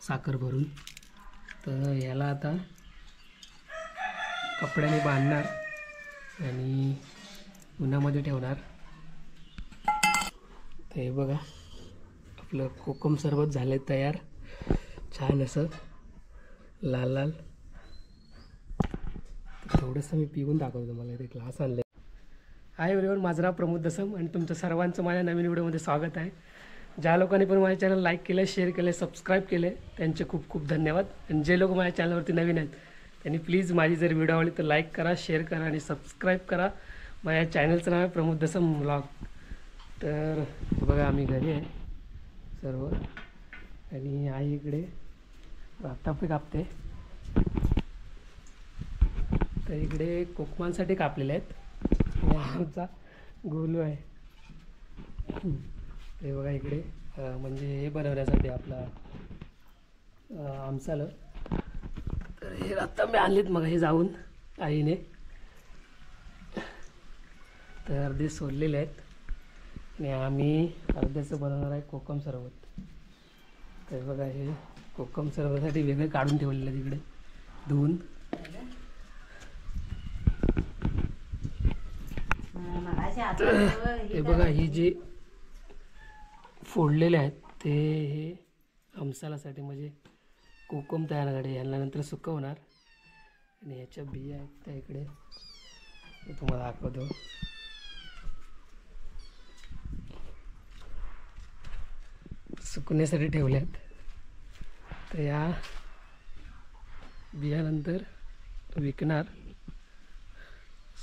साखर भरून. तर याला आता कपड्याने बांधणार आणि उन्हामध्ये ठेवणार. तर हे बघा आपलं कोकम सरबत झालं तयार, छान असं लाल लाल. थोडंसं मी पिऊन दाखवतो तुम्हाला. इथे ग्लास आणले. हाय एव्हरीवन, माझं नाव प्रमोद दसम आणि तुमचं सर्वांचं माझ्या नवीन व्हिडिओमध्ये स्वागत आहे. ज्या लोकांनी पण माझ्या चॅनल लाईक केलं, शेअर केले, सबस्क्राईब केले त्यांचे खूप खूप धन्यवाद. आणि जे लोक माझ्या चॅनलवरती नवीन आहेत त्यांनी प्लीज माझी जर व्हिडिओ आवडली तर लाईक करा, शेअर करा आणि सबस्क्राईब करा. माझ्या चॅनलचं नाव आहे प्रमोद दसम व्लॉग. तर बघा आम्ही घरी आहे सर्व आणि आई इकडे रातापे कापते. तर इकडे कोकमांसाठी कापलेले आहेत आणि आमचा गोलू आहे. ते बघा इकडे म्हणजे हे बनवण्यासाठी आपला आमचालं. तर हे रातांबे आणलेत मग हे जाऊन आईने. तर अर्धे सोललेले आहेत आणि आम्ही अर्ध्याचं बनवणार आहे कोकम सरबत. तर बघा हे कोकम सरबतासाठी वेगळे काढून ठेवलेलं आहे तिकडे धुवून. हे बघा ही जे फोडलेले आहेत ते हे आमसालासाठी म्हणजे कोकम तयार करण्यासाठी. यांना नंतर सुकवणार आणि ह्याच्या बिया आहेत त्या इकडे तुम्हाला दाखवतो. सुकण्यासाठी ठेवल्यात. तर या बियानंतर विकणार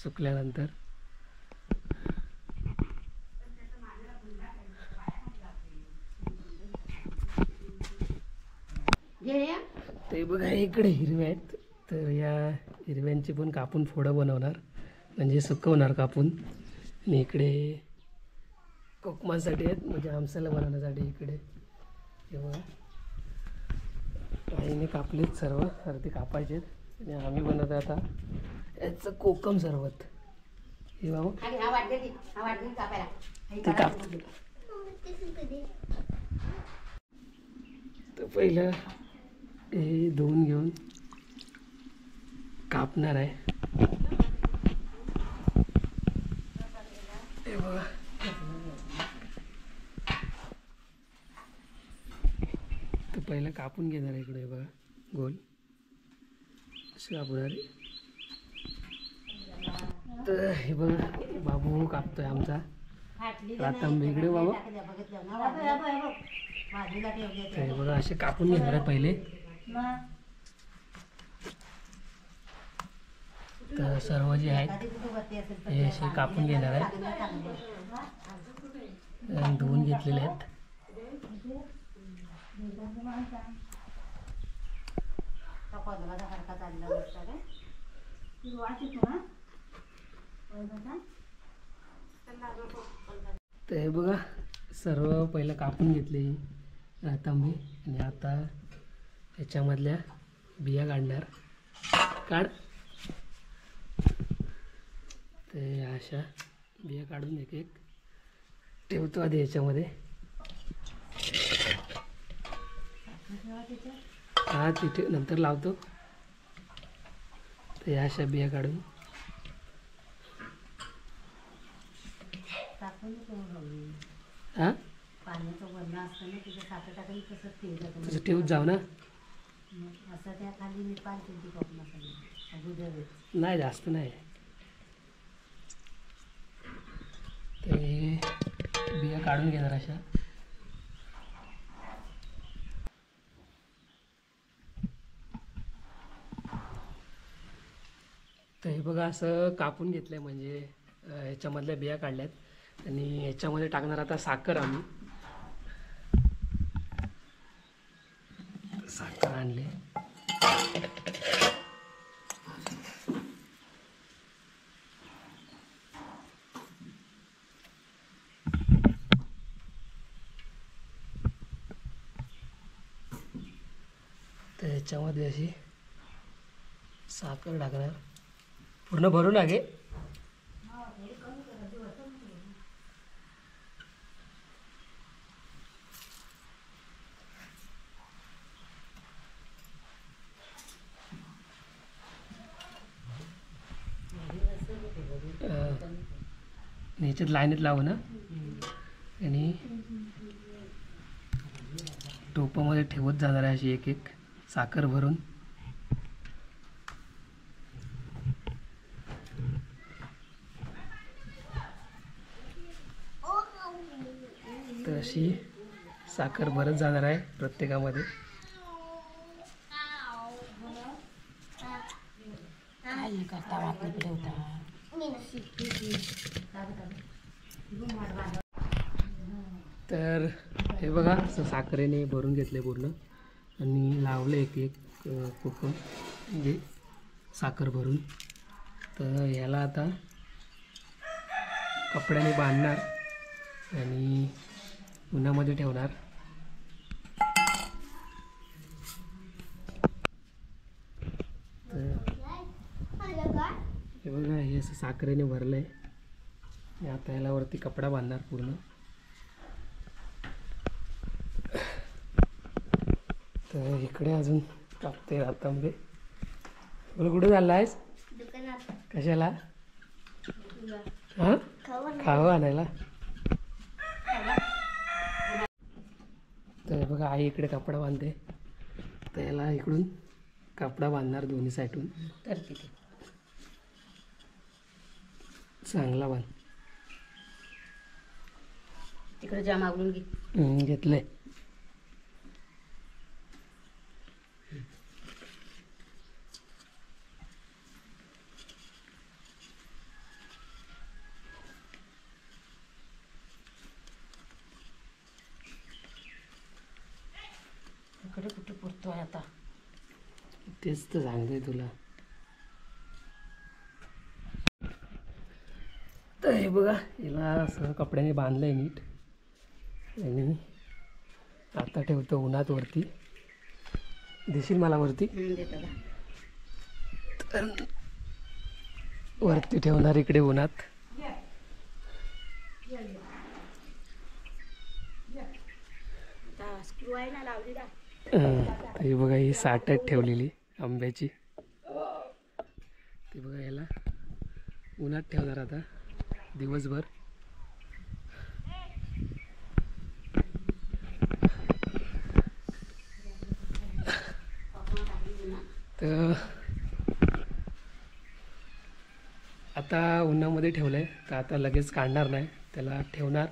सुकल्यानंतर. ते बघा इकडे हिरव्या आहेत. तर या हिरव्यांची पण कापून फोडं बनवणार म्हणजे सुकवणार कापून. आणि इकडे कोकमासाठी आहेत म्हणजे आमसाला बनवण्यासाठी. इकडे तेव्हा आईने कापलेत सर्व, अर्धे कापायचे आहेत आणि आम्ही बनवतो आता याचं कोकम सरबत. हे बाबा ते कापतो. तर पहिलं हे धुवून घेऊन कापणार आहे. हे बघा तर पहिलं कापून घेणार आहे इकडे. बघा गोल असे कापणार. तर हे बघा बाबू कापतोय आमचा रातांबे. इकडे बाबा तर हे बघा असे कापून घेणार आहे पहिले. तर सर्व जे आहेत हे असे कापून घेणार आहेत आणि धुवून घेतलेले आहेत. तर हे बघा सर्व पहिलं कापून घेतले रातांबे आणि आता ह्याच्यामधल्या बिया काढणार. काढ. ते अशा बिया काढून एक एक ठेवतो आधी ह्याच्यामध्ये. हा तिथे नंतर लावतो. तर या अशा बिया काढून हां तसं ठेवत जाऊ ना. नाही जास्त नाही. तर हे बिया काढून घेणार अशा. तर हे बघा असं कापून घेतलं म्हणजे ह्याच्यामधल्या बिया काढल्यात आणि ह्याच्यामध्ये टाकणार आता साखर. आम्ही साखर आणले. तर ह्याच्यामध्ये अशी साखर टाकणार. पूर्ण भरून लागे. याच्यात लाईनीत लावू ना आणि टोपामध्ये ठेवत जाणार आहे अशी एक एक साखर भरून. तर अशी साखर भरत जाणार आहे प्रत्येकामध्ये. तर हे बघा असं साखरेने भरून घेतले पूर्ण आणि लावले एक एक कोकम म्हणजे साखर भरून. तर याला आता कपड्याने बांधणार आणि उन्हामध्ये ठेवणार. तर हे बघा हे असं साखरेने भरलं आहे. आता याला वरती कपडा बांधणार पूर्ण. तर इकडे अजून कापते आंबे. बोल कुठे चालला आहेस? कशाला? हां खावं आणायला. तर बघा आई इकडे कपडा बांधते. तर याला इकडून कपडा बांधणार दोन्ही साईडून. तर किती चांगला बांध. तिकडे जाम आवडून घेतलंय. इकडे कुठे पुरतोय आता? तेच तर सांगते तुला. तर हे बघा याला असं कपड्याने बांधलंय नीट आणि आता ठेवतो उन्हात वरती. देशील मला वरती? तर वरती ठेवणार इकडे उन्हात. हे बघा ही साठत ठेवलेली आंब्याची. ते बघा याला उन्हात ठेवणार आता दिवसभर. तर आता उन्हामध्ये ठेवलंय तर आता लगेच काढणार नाही, त्याला ठेवणार.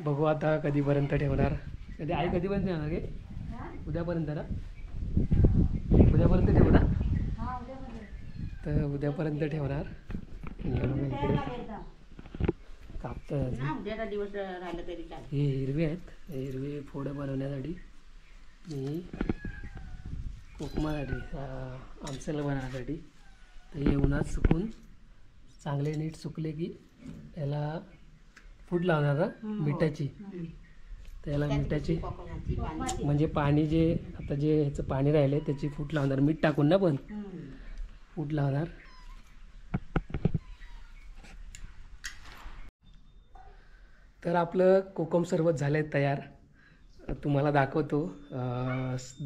बघू आता कधीपर्यंत ठेवणार. कधी आई कधीपर्यंत ठेवणार गे? उद्यापर्यंत ना? उद्यापर्यंत ठेवू ना? तर उद्यापर्यंत ठेवणार. कापतं हे हिरवे आहेत. हिरवे फोडं बनवण्यासाठी आणि कोकमासाठी आमच्याला बनवण्यासाठी. तर हे उन्हात सुकून चांगले नीट सुकले की याला फूट लावणार ना मिठाची. त्याला मिठाची म्हणजे पाणी जे आता जे ह्याचं पाणी राहिलं त्याची फूट लावणार. मीठ टाकून ना पण फूट लावणार. तर आपलं कोकम सरबत झालं आहे तयार. तुम्हाला दाखवतो.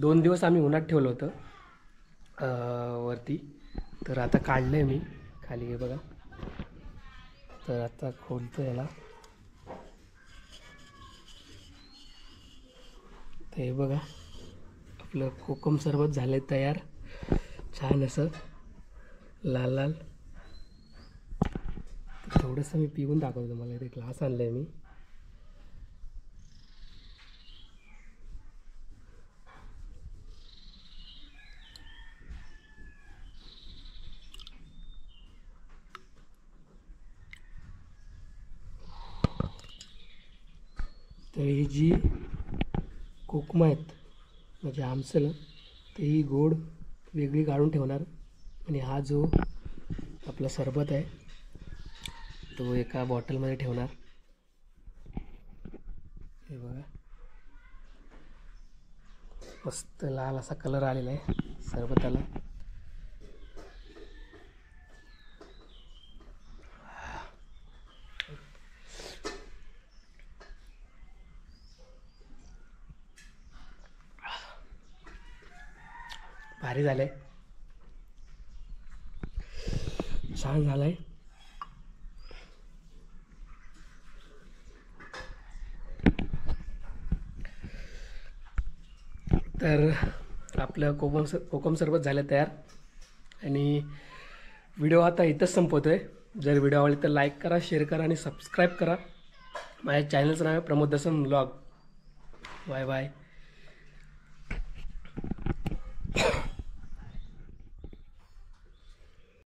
2 दिवस आम्ही उन्हात ठेवलं होतं वरती. तर आता काढलं आहे मी खाली. हे बघा. तर आता खोलतो याला. तर हे बघा आपलं कोकम सरबत झालं आहे तयार. छान असं लाल लाल. थोडंसं मी पिऊन दाखवतो तुम्हाला. इथे ग्लास आणलं आहे मी. तर ही जी कोकमं आहेत म्हणजे आमचं ते ही गोड वेगळी काढून ठेवणार. आणि हा जो आपला सरबत आहे तो एका बॉटलमध्ये ठेवणार. हे बघा मस्त लाल असा कलर आलेला आहे सरबताला. भारी झालंय. छान झालंय. तर आपलं कोकम सरबत झालं तयार आणि व्हिडिओ आता इथंच संपवतो आहे. जर व्हिडिओ आवडले तर लाईक करा, शेअर करा आणि सबस्क्राईब करा. माझ्या चॅनलचं नाव आहे प्रमोद दसम व्लॉग. Bye bye.